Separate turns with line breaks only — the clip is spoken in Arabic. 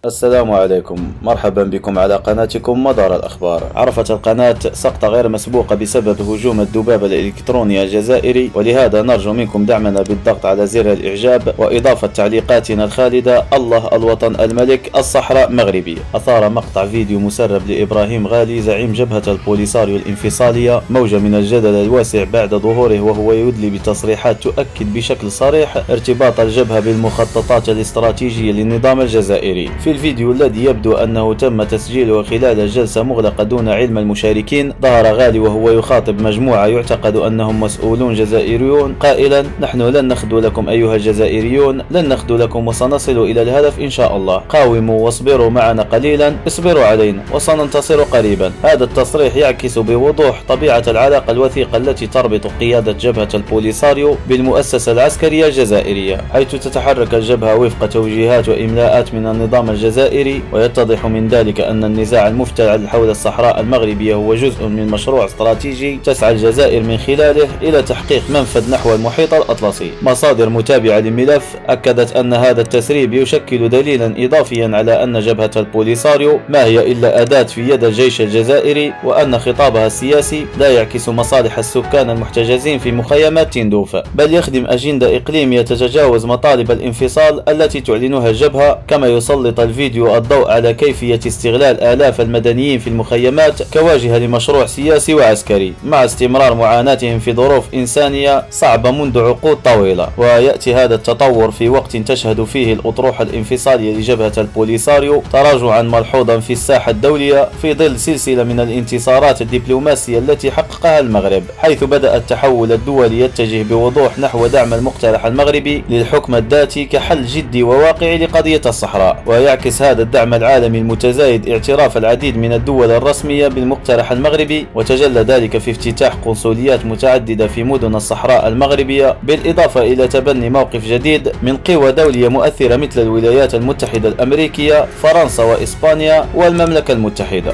السلام عليكم، مرحبا بكم على قناتكم مدار الأخبار. عرفت القناة سقطة غير مسبوقة بسبب هجوم الذباب الإلكتروني الجزائري، ولهذا نرجو منكم دعمنا بالضغط على زر الإعجاب وإضافة تعليقاتنا الخالدة: الله، الوطن، الملك، الصحراء، مغربي. أثار مقطع فيديو مسرب لإبراهيم غالي زعيم جبهة البوليساريو الانفصالية موجة من الجدل الواسع بعد ظهوره، وهو يدلي بتصريحات تؤكد بشكل صريح ارتباط الجبهة بالمخططات الاستراتيجية للنظام الجزائري. في الفيديو الذي يبدو أنه تم تسجيله خلال جلسة مغلقة دون علم المشاركين، ظهر غالي وهو يخاطب مجموعة يعتقد أنهم مسؤولون جزائريون قائلا: نحن لن نخذو لكم أيها الجزائريون، لن نخذو لكم وسنصل إلى الهدف إن شاء الله. قاوموا واصبروا معنا قليلا، اصبروا علينا وسننتصر قريبا. هذا التصريح يعكس بوضوح طبيعة العلاقة الوثيقة التي تربط قيادة جبهة البوليساريو بالمؤسسة العسكرية الجزائرية، حيث تتحرك الجبهة وفق توجيهات وإملاءات من النظام الجزائري. ويتضح من ذلك أن النزاع المفتعل حول الصحراء المغربية هو جزء من مشروع استراتيجي تسعى الجزائر من خلاله إلى تحقيق منفذ نحو المحيط الأطلسي. مصادر متابعة للملف أكدت أن هذا التسريب يشكل دليلا إضافيا على أن جبهة البوليساريو ما هي إلا أداة في يد الجيش الجزائري، وأن خطابها السياسي لا يعكس مصالح السكان المحتجزين في مخيمات تندوف، بل يخدم أجندة إقليمية تتجاوز مطالب الانفصال التي تعلنها الجبهة. كما يسلط الفيديو الضوء على كيفية استغلال آلاف المدنيين في المخيمات كواجهة لمشروع سياسي وعسكري، مع استمرار معاناتهم في ظروف إنسانية صعبة منذ عقود طويلة. ويأتي هذا التطور في وقت تشهد فيه الأطروحة الانفصالية لجبهة البوليساريو تراجعا ملحوظا في الساحة الدولية، في ظل سلسلة من الانتصارات الدبلوماسية التي حققها المغرب، حيث بدأ التحول الدولي يتجه بوضوح نحو دعم المقترح المغربي للحكم الذاتي كحل جدي وواقعي لقضية الصحراء. ويعكس هذا الدعم العالمي المتزايد اعتراف العديد من الدول الرسمية بالمقترح المغربي، وتجلى ذلك في افتتاح قنصليات متعددة في مدن الصحراء المغربية، بالإضافة إلى تبني موقف جديد من قوى دولية مؤثرة مثل الولايات المتحدة الأمريكية، فرنسا وإسبانيا والمملكة المتحدة.